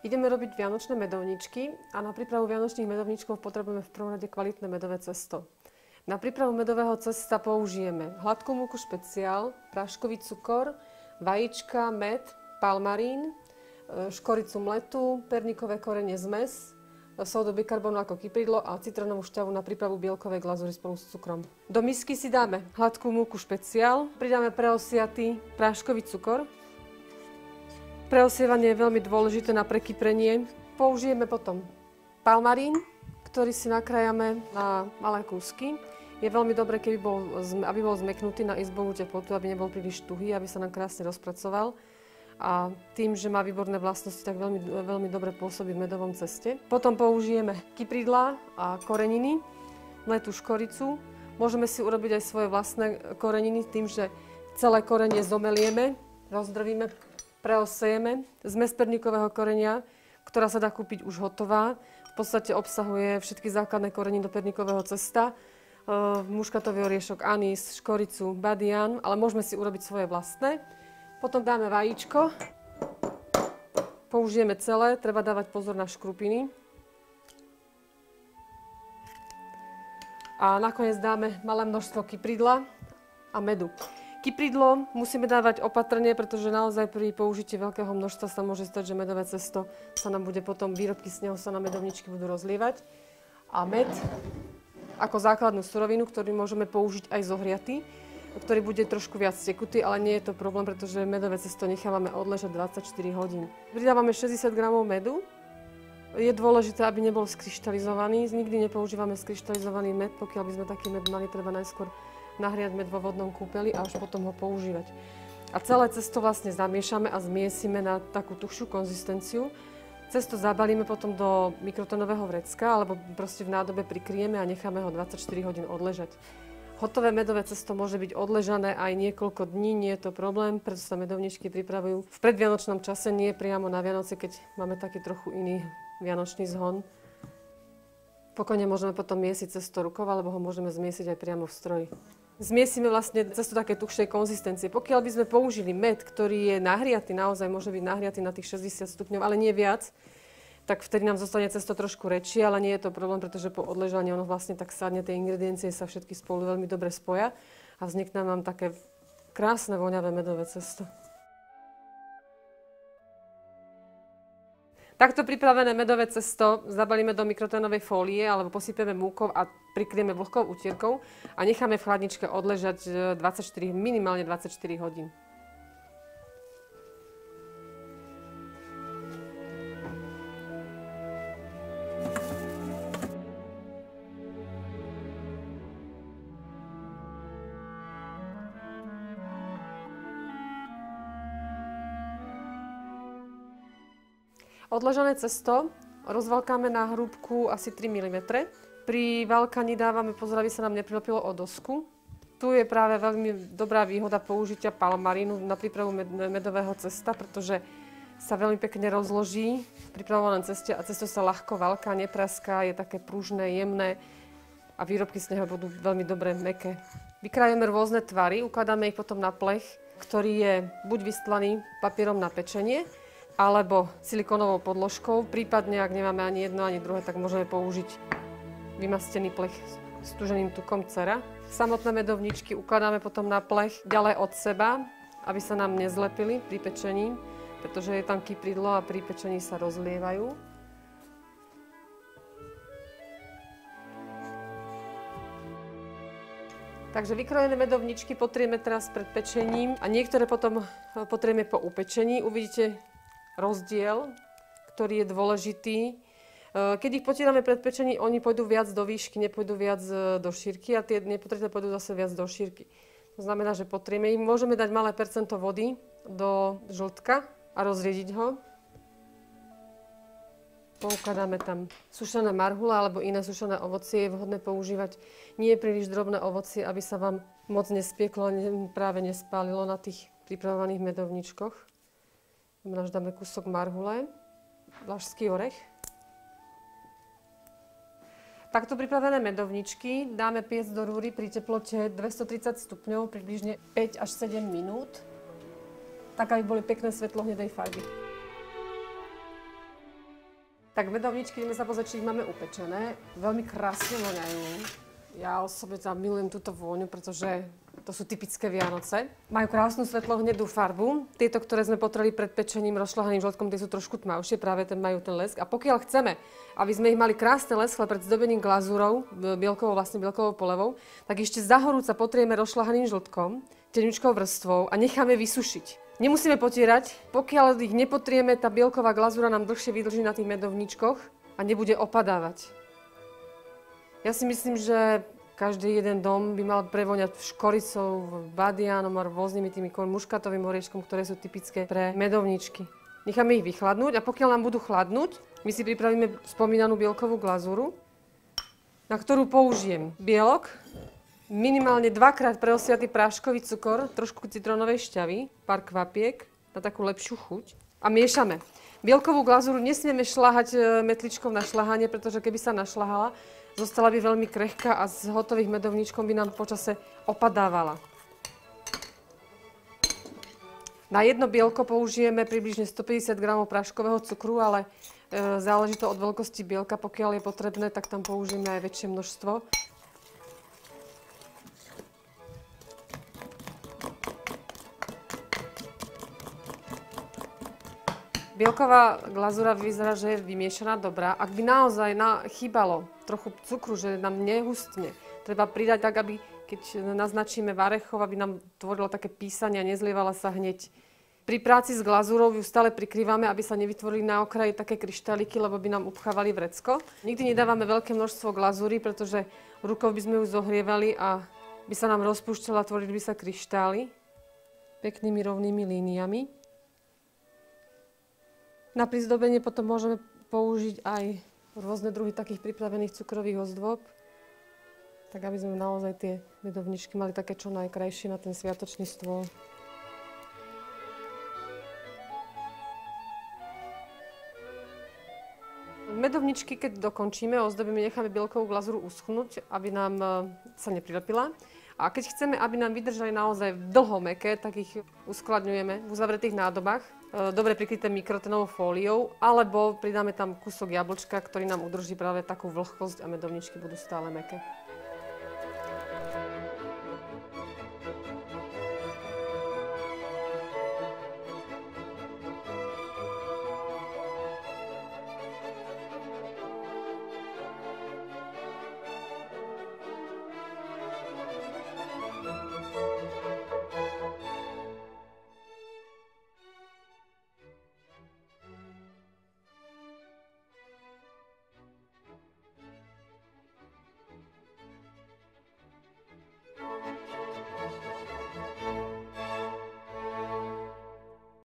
Ideme robiť vianočné medovničky a na prípravu vianočných medovničkov potrebujeme v prvom rade kvalitné medové cesto. Na prípravu medového cesta použijeme hladkú múku špeciál, práškový cukor, vajíčka, med, palmarín, škoricu mletu, perníkové korene zmes, sódu bikarbonu ako kypridlo a citrónovú šťavu na prípravu bielkovej glazúry spolu s cukrom. Do misky si dáme hladkú múku špeciál, pridáme preosiatý práškový cukor. Preosievanie je veľmi dôležité na prekyprenie. Použijeme potom palmarín, ktorý si nakrájame na malé kúsky. Je veľmi dobré, aby bol zmeknutý na izbovú teplotu, aby nebol príliš tuhý, aby sa nám krásne rozpracoval. A tým, že má výborné vlastnosti, tak veľmi dobre pôsobí v medovom ceste. Potom použijeme kypridlá a koreniny, mletú škoricu. Môžeme si urobiť aj svoje vlastné koreniny tým, že celé korenie zomelieme, rozdrvíme, preosejeme. Zmes perníkového korenia, ktorá sa dá kúpiť už hotová, v podstate obsahuje všetky základné korenie do perníkového cesta. Muškatový oriešok, anís, škoricu, badián, ale môžeme si urobiť svoje vlastné. Potom dáme vajíčko. Použijeme celé, treba dávať pozor na škrupiny. A nakoniec dáme malé množstvo kypridla a medu. Kypridlo musíme dávať opatrne, pretože naozaj pri použití veľkého množstva sa môže stať, že medové cesto sa nám bude potom, výrobky z neho sa na medovničky budú rozlievať. A med ako základnú surovinu, ktorú môžeme použiť aj zohriatý, ktorý bude trošku viac tekutý, ale nie je to problém, pretože medové cesto nechávame odležať 24 hodín. Pridávame 60 g medu. Je dôležité, aby nebol skryštalizovaný. Nikdy nepoužívame skryštalizovaný med, pokiaľ by sme taký med mali, treba najskôr nahriať med vo vodnom kúpeli a až potom ho používať. A celé cesto vlastne zamiešame a zmiesime na takú tuhšiu konzistenciu. Cesto zabalíme potom do mikrotonového vrecka alebo proste v nádobe prikryjeme a necháme ho 24 hodín odležať. Hotové medové cesto môže byť odležané aj niekoľko dní, nie je to problém, preto sa medovničky pripravujú v predvianočnom čase, nie priamo na Vianoce, keď máme taký trochu iný vianočný zhon. Pokojne môžeme potom miesiť cesto rukou, alebo ho môžeme zmiesiť aj priamo v stroji. Zmiesime vlastne cesto také tuhšej konzistencie. Pokiaľ by sme použili med, ktorý je nahriatý, naozaj môže byť nahriatý na tých 60 stupňov, ale nie viac, tak vtedy nám zostane cesto trošku rečie, ale nie je to problém, pretože po odležaní ono vlastne tak sadne, tie ingrediencie sa všetky spolu veľmi dobre spoja a vznikne nám také krásne voňavé medové cesto. Takto pripravené medové cesto zabalíme do mikrotonovej fólie alebo posypeme múkou a prikryjeme vlhkou utierkou a necháme v chladničke odležať minimálne 24 hodín. Odležané cesto rozvalkáme na hrúbku asi 3 mm. Pri valkaní dávame pozor, aby sa nám neprilopilo o dosku. Tu je práve veľmi dobrá výhoda použitia palmarínu na prípravu medového cesta, pretože sa veľmi pekne rozloží v pripravovanom ceste a cesto sa ľahko valká, nepraská, je také pružné, jemné a výrobky z neho budú veľmi dobre mäkké. Vykrájame rôzne tvary, ukladáme ich potom na plech, ktorý je buď vystlaný papierom na pečenie, alebo silikónovou podložkou. Prípadne, ak nemáme ani jedno, ani druhé, tak môžeme použiť vymastený plech s tuženým tukom cera. Samotné medovničky ukladáme potom na plech ďalej od seba, aby sa nám nezlepili pri pečení, pretože je tam kypridlo a pri pečení sa rozlievajú. Takže vykrojené medovničky potrieme teraz pred pečením a niektoré potom potrieme po upečení. Uvidíte rozdiel, ktorý je dôležitý. Keď ich potierame pred pečením, oni pôjdu viac do výšky, nepôjdu viac do šírky a tie nepotreté pôjdu zase viac do šírky. To znamená, že potrieme ich. Môžeme dať malé percento vody do žltka a rozriediť ho. Poukladáme tam sušené marhule alebo iné sušené ovocie. Je vhodné používať nie príliš drobné ovocie, aby sa vám moc nespieklo a práve nespálilo na tých pripravovaných medovničkoch. Dáme kúsok marhule, vlašský orech. Takto pripravené medovničky dáme piecť do rúry pri teplote 230 stupňov približne 5 až 7 minút, tak aby boli pekné svetlohnedej farby. Tak medovničky, ideme sa pozrieť, či ich máme upečené. Veľmi krásne voňajú. Ja osobne tam milujem túto vôňu, pretože to sú typické Vianoce. Majú krásnu svetlo-hnedú farbu. Tieto, ktoré sme potreli pred pečením rozšľahaným žltkom, tie sú trošku tmavšie, práve majú ten lesk. A pokiaľ chceme, aby sme ich mali krásne leskle pred zdobením glazúrou, bielkovou polevou, tak ešte zahorúca potrieme rozšľahaným žltkom, tenučkou vrstvou a necháme vysušiť. Nemusíme potierať, pokiaľ ich nepotrieme, tá bielková glazúra nám dlhšie vydrží na tých medovničkoch a nebude opadávať. Ja si myslím, že každý jeden dom by mal prevoňať škoricou, badiánom a rôznymi tými muškatovým orieškom, ktoré sú typické pre medovničky. Necháme ich vychladnúť a pokiaľ nám budú chladnúť, my si pripravíme spomínanú bielkovú glazúru, na ktorú použijem bielok, minimálne 2-krát preosiatý práškový cukor, trošku citrónovej šťavy, pár kvapiek na takú lepšiu chuť a miešame. Bielkovú glazúru nesmieme šľahať metličkou na šľahanie, pretože keby sa našľahala, zostala by veľmi krehká a z hotových medovníčkov by nám počase opadávala. Na jedno bielko použijeme približne 150 g práškového cukru, ale záleží to od veľkosti bielka. Pokiaľ je potrebné, tak tam použijeme aj väčšie množstvo. Bielková glazúra vyzerá, že je vymiešaná dobrá. Ak by naozaj chýbalo trochu cukru, že nám nehustne, treba pridať tak, aby keď naznačíme varechov, aby nám tvorilo také písanie a nezlievala sa hneď. Pri práci s glazúrou ju stále prikrývame, aby sa nevytvorili na okraji také kryštáliky, lebo by nám upchávali vrecko. Nikdy nedávame veľké množstvo glazúry, pretože rukou by sme ju zohrievali a by sa nám rozpúšťala, tvorili by sa kryštály peknými rovnými líniami. Na prizdobenie potom môžeme použiť aj rôzne druhy takých pripravených cukrových ozdôb, tak aby sme naozaj tie medovničky mali také čo najkrajšie na ten sviatočný stôl. Medovničky, keď dokončíme, ozdobíme, necháme bielkovú glazúru uschnúť, aby nám sa neprilepila. A keď chceme, aby nám vydržali naozaj dlho mäkké, tak ich uskladňujeme v uzavretých nádobách, dobre prikryté mikrotenovou fóliou, alebo pridáme tam kúsok jablčka, ktorý nám udrží práve takú vlhkosť a medovničky budú stále mäkké.